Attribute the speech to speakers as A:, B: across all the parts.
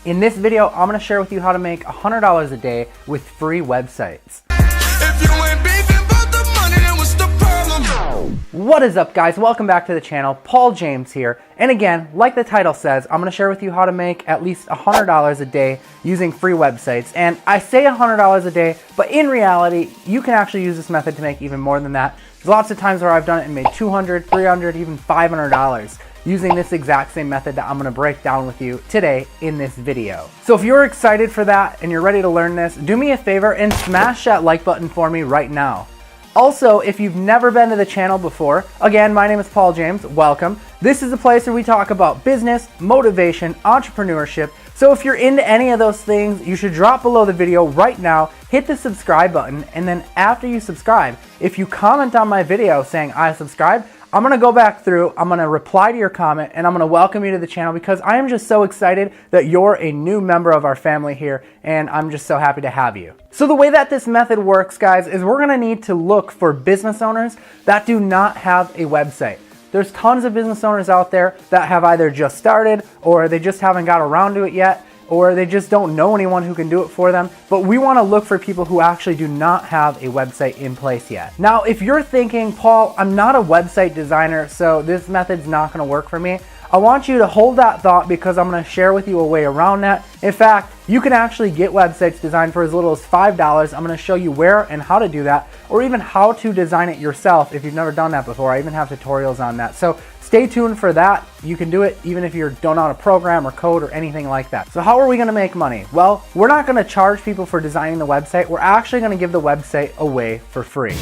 A: In this video, I'm going to share with you how to make $100 a day with free websites.
B: If you ain't beefing about the money, then what's the problem?
A: What is up, guys? Welcome back to the channel. Paul James here. And again, like the title says, I'm going to share with you how to make at least $100 a day using free websites. And I say $100 a day, but in reality, you can actually use this method to make even more than that. There's lots of times where I've done it and made $200, $300, even $500 using this exact same method that I'm going to break down with you today in this video. So if you're excited for that and you're ready to learn this, do me a favor and smash that like button for me right now. Also, if you've never been to the channel before, again, my name is Paul James, welcome. This is the place where we talk about business, motivation, entrepreneurship. So if you're into any of those things, you should drop below the video right now, hit the subscribe button, and then after you subscribe, if you comment on my video saying I subscribe, I'm going to go back through, I'm going to reply to your comment, and I'm going to welcome you to the channel because I am just so excited that you're a new member of our family here, and I'm just so happy to have you. So the way that this method works, guys, is we're going to need to look for business owners that do not have a website. There's tons of business owners out there that have either just started or they just haven't got around to it yet, or they just don't know anyone who can do it for them. But we want to look for people who actually do not have a website in place yet. Now, if you're thinking, Paul, I'm not a website designer, so this method's not going to work for me, I want you to hold that thought because I'm going to share with you a way around that. In fact, you can actually get websites designed for as little as $5. I'm going to show you where and how to do that, or even how to design it yourself if you've never done that before. I even have tutorials on that. So stay tuned for that. You can do it even if you don't know how to program or code or anything like that. So how are we going to make money? Well, we're not going to charge people for designing the website. We're actually going to give the website away for free.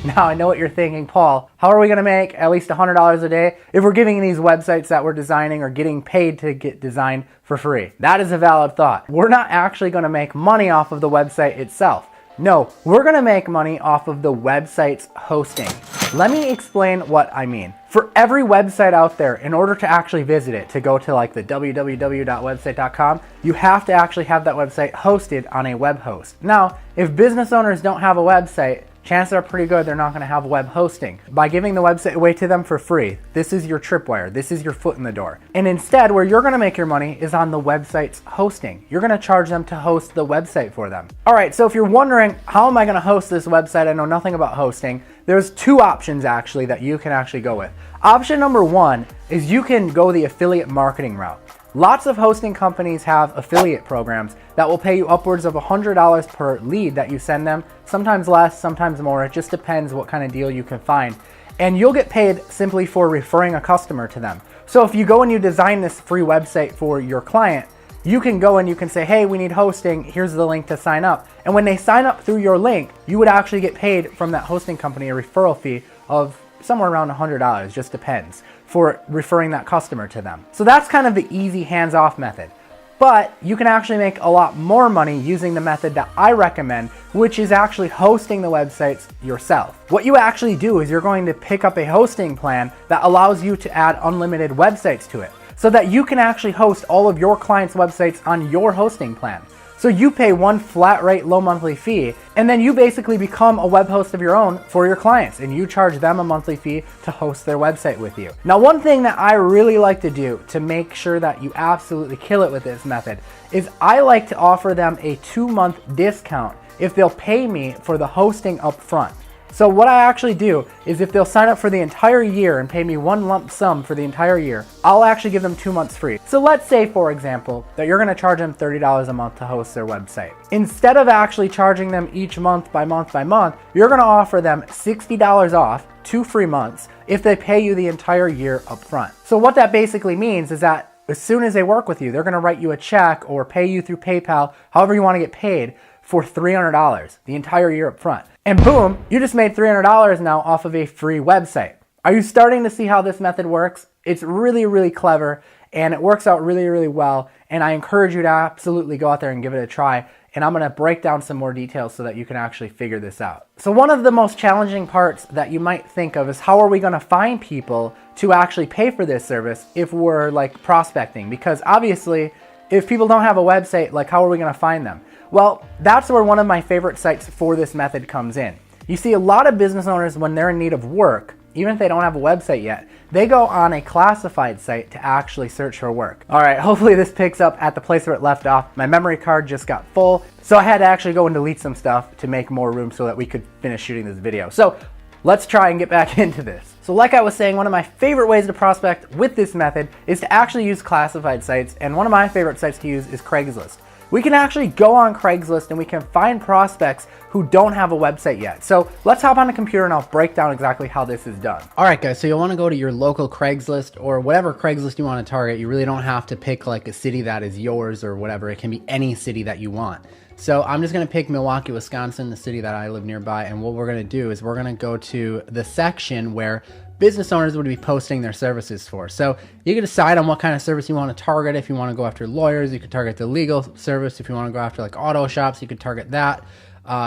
A: Now, I know what you're thinking, Paul, how are we going to make at least $100 a day if we're giving these websites that we're designing or getting paid to get designed for free? That is a valid thought. We're not actually going to make money off of the website itself. No, we're going to make money off of the website's hosting. Let me explain what I mean. For every website out there, in order to actually visit it, to go to like the www.website.com, you have to actually have that website hosted on a web host. Now, if business owners don't have a website, chances are pretty good they're not going to have web hosting. By giving the website away to them for free, this is your tripwire, this is your foot in the door. And instead, where you're going to make your money is on the website's hosting. You're going to charge them to host the website for them. All right, so if you're wondering, how am I going to host this website? I know nothing about hosting. There's two options actually that you can actually go with. Option number one is you can go the affiliate marketing route. Lots of hosting companies have affiliate programs that will pay you upwards of $100 per lead that you send them, sometimes less, sometimes more. It just depends what kind of deal you can find. And you'll get paid simply for referring a customer to them. So if you go and you design this free website for your client, you can go and you can say, hey, we need hosting, here's the link to sign up. And when they sign up through your link, you would actually get paid from that hosting company a referral fee of somewhere around $100, just depends, for referring that customer to them. So that's kind of the easy hands-off method. But you can actually make a lot more money using the method that I recommend, which is actually hosting the websites yourself. What you actually do is you're going to pick up a hosting plan that allows you to add unlimited websites to it, so that you can actually host all of your clients' websites on your hosting plan. So you pay one flat rate low monthly fee, and then you basically become a web host of your own for your clients, and you charge them a monthly fee to host their website with you. Now, one thing that I really like to do to make sure that you absolutely kill it with this method is I like to offer them a 2-month discount if they'll pay me for the hosting up front. So what I actually do is if they'll sign up for the entire year and pay me one lump sum for the entire year, I'll actually give them 2 months free. So let's say, for example, that you're going to charge them $30 a month to host their website. Instead of actually charging them each month by month by month, you're going to offer them $60 off, 2 free months, if they pay you the entire year up front. So what that basically means is that as soon as they work with you, they're going to write you a check or pay you through PayPal, however you want to get paid, for $300 the entire year up front. And boom, you just made $300 now off of a free website. Are you starting to see how this method works? It's really, really clever and it works out really, really well. And I encourage you to absolutely go out there and give it a try. And I'm gonna break down some more details so that you can actually figure this out. So one of the most challenging parts that you might think of is how are we gonna find people to actually pay for this service if we're like prospecting? Because obviously, if people don't have a website, like how are we gonna find them? Well, that's where one of my favorite sites for this method comes in. You see, a lot of business owners, when they're in need of work, even if they don't have a website yet, they go on a classified site to actually search for work. All right, hopefully this picks up at the place where it left off. My memory card just got full, so I had to actually go and delete some stuff to make more room so that we could finish shooting this video. So let's try and get back into this. So like I was saying, one of my favorite ways to prospect with this method is to actually use classified sites, and one of my favorite sites to use is Craigslist. We can actually go on Craigslist and we can find prospects who don't have a website yet. So let's hop on the computer and I'll break down exactly how this is done. All right, guys, so you'll want to go to your local Craigslist or whatever Craigslist you want to target. You really don't have to pick like a city that is yours or whatever. It can be any city that you want. So I'm just gonna pick Milwaukee, Wisconsin, the city that I live nearby, and what we're gonna do is we're gonna go to the section where business owners would be posting their services for. So you can decide on what kind of service you want to target. If you want to go after lawyers, you could target the legal service. If you want to go after like auto shops, you could target that.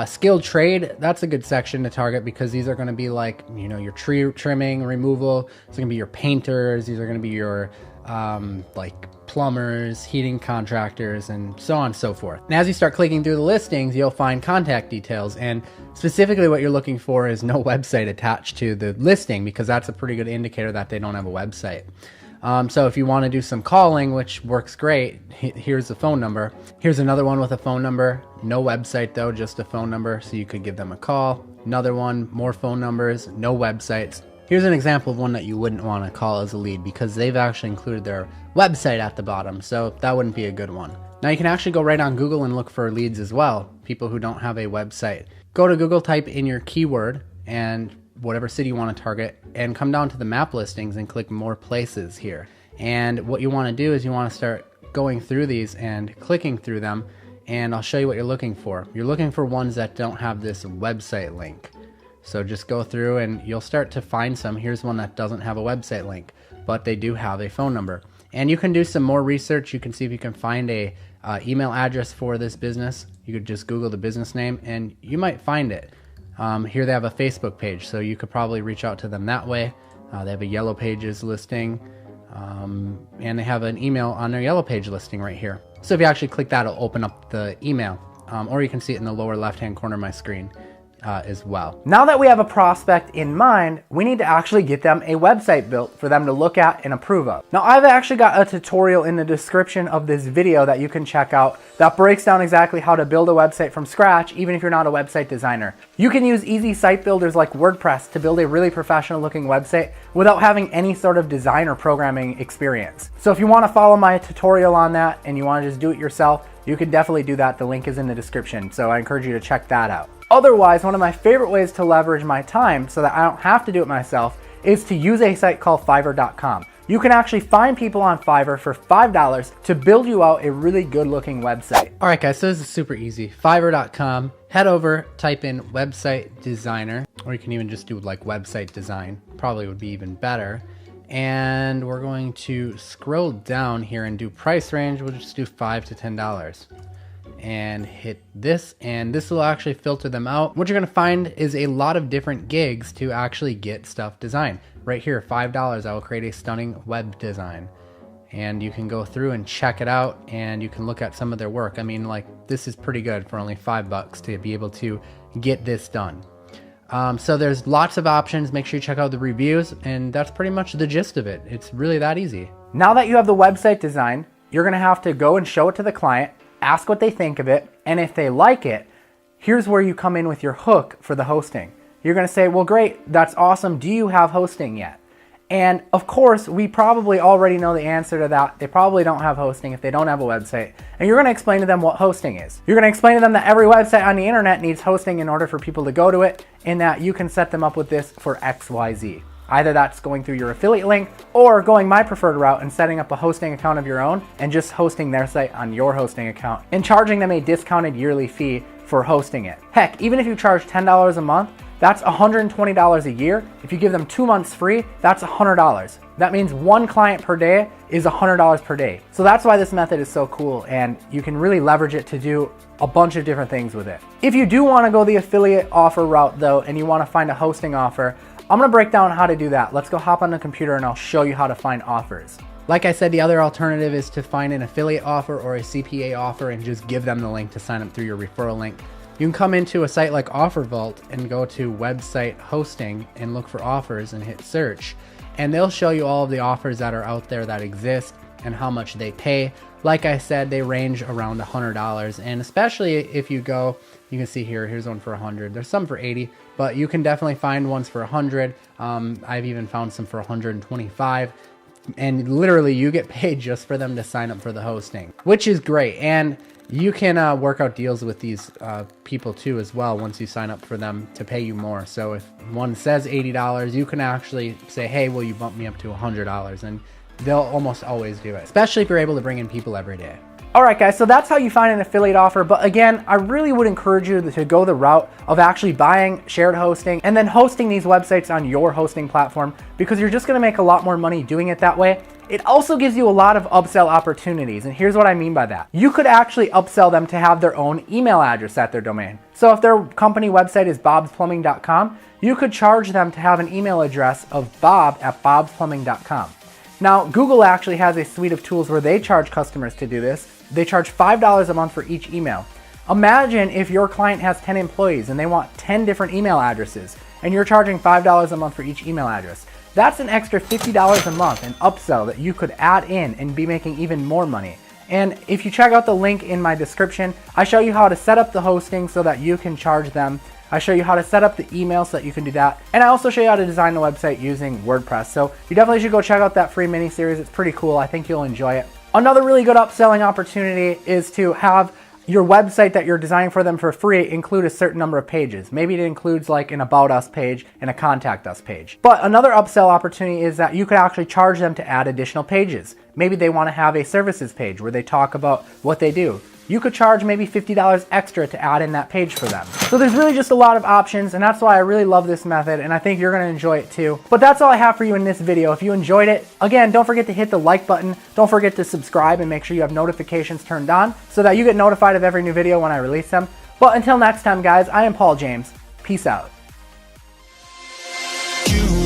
A: Skilled trade, that's a good section to target because these are going to be like, you know, your tree trimming, removal. It's going to be your painters. These are going to be your like plumbers, heating contractors, and so on and so forth. And as you start clicking through the listings, you'll find contact details, and specifically what you're looking for is no website attached to the listing, because that's a pretty good indicator that they don't have a website. So if you want to do some calling, which works great, here's the phone number. Here's another one with a phone number, no website though, just a phone number, so you could give them a call. Another one, more phone numbers, no websites. Here's an example of one that you wouldn't want to call as a lead because they've actually included their website at the bottom, so that wouldn't be a good one. Now you can actually go right on Google and look for leads as well, people who don't have a website. Go to Google, type in your keyword and whatever city you want to target, and come down to the map listings and click more places here. And what you want to do is you want to start going through these and clicking through them, and I'll show you what you're looking for. You're looking for ones that don't have this website link. So just go through and you'll start to find some. Here's one that doesn't have a website link, but they do have a phone number. And you can do some more research. You can see if you can find a email address for this business. You could just Google the business name and you might find it. Here they have a Facebook page, so you could probably reach out to them that way. They have a Yellow Pages listing, and they have an email on their Yellow Page listing right here. So if you actually click that, it'll open up the email, or you can see it in the lower left-hand corner of my screen. As well. Now that we have a prospect in mind, we need to actually get them a website built for them to look at and approve of. Now I've actually got a tutorial in the description of this video that you can check out that breaks down exactly how to build a website from scratch, even if you're not a website designer. You can use easy site builders like WordPress to build a really professional looking website without having any sort of design or programming experience. So if you want to follow my tutorial on that and you want to just do it yourself, you can definitely do that. The link is in the description, so I encourage you to check that out. Otherwise, one of my favorite ways to leverage my time so that I don't have to do it myself is to use a site called Fiverr.com. You can actually find people on Fiverr for $5 to build you out a really good looking website. All right guys, so this is super easy. Fiverr.com, head over, type in website designer, or you can even just do like website design, probably would be even better. And we're going to scroll down here and do price range. We'll just do $5 to $10. And hit this, and this will actually filter them out. What you're gonna find is a lot of different gigs to actually get stuff designed. Right here, $5, I will create a stunning web design. And you can go through and check it out, and you can look at some of their work. I mean, like, this is pretty good for only $5 to be able to get this done. So there's lots of options. Make sure you check out the reviews, and that's pretty much the gist of it. It's really that easy. Now that you have the website design, you're gonna have to go and show it to the client, ask what they think of it, and if they like it, here's where you come in with your hook for the hosting. You're gonna say, well, great, that's awesome. Do you have hosting yet? And of course, we probably already know the answer to that. They probably don't have hosting if they don't have a website. And you're gonna explain to them what hosting is. You're gonna explain to them that every website on the internet needs hosting in order for people to go to it, and that you can set them up with this for XYZ. Either that's going through your affiliate link or going my preferred route and setting up a hosting account of your own and just hosting their site on your hosting account and charging them a discounted yearly fee for hosting it. Heck, even if you charge $10 a month, that's $120 a year. If you give them 2 months free, that's $100. That means one client per day is $100 per day. So that's why this method is so cool, and you can really leverage it to do a bunch of different things with it. If you do want to go the affiliate offer route though, and you want to find a hosting offer, I'm gonna break down how to do that. Let's go hop on the computer and I'll show you how to find offers. Like I said, the other alternative is to find an affiliate offer or a CPA offer and just give them the link to sign up through your referral link. You can come into a site like OfferVault and go to website hosting and look for offers and hit search. and they'll show you all of the offers that are out there that exist and how much they pay. Like I said, they range around $100, and especially if you go, you can see here's one for 100. There's some for 80, but you can definitely find ones for 100. I've even found some for 125, and literally you get paid just for them to sign up for the hosting, which is great. And you can work out deals with these people too as well once you sign up for them to pay you more. So if one says $80, you can actually say, hey, will you bump me up to $100? And they'll almost always do it, especially if you're able to bring in people every day. All right, guys, so that's how you find an affiliate offer. But again, I really would encourage you to go the route of actually buying shared hosting and then hosting these websites on your hosting platform, because you're just gonna make a lot more money doing it that way. It also gives you a lot of upsell opportunities, and here's what I mean by that. You could actually upsell them to have their own email address at their domain. So if their company website is bobsplumbing.com, you could charge them to have an email address of bob@bobsplumbing.com. Now, Google actually has a suite of tools where they charge customers to do this. They charge $5 a month for each email. Imagine if your client has 10 employees and they want 10 different email addresses, and you're charging $5 a month for each email address. That's an extra $50 a month in upsell that you could add in and be making even more money. And if you check out the link in my description, I show you how to set up the hosting so that you can charge them. I show you how to set up the email so that you can do that. And I also show you how to design a website using WordPress. So you definitely should go check out that free mini series. It's pretty cool. I think you'll enjoy it. Another really good upselling opportunity is to have your website that you're designing for them for free include a certain number of pages. Maybe it includes like an About Us page and a Contact Us page. But another upsell opportunity is that you could actually charge them to add additional pages. Maybe they want to have a services page where they talk about what they do. You could charge maybe $50 extra to add in that page for them. So there's really just a lot of options, and that's why I really love this method, and I think you're gonna enjoy it too. But that's all I have for you in this video. If you enjoyed it, again, don't forget to hit the like button. Don't forget to subscribe and make sure you have notifications turned on so that you get notified of every new video when I release them. But until next time, guys, I am Paul James. Peace out.
B: You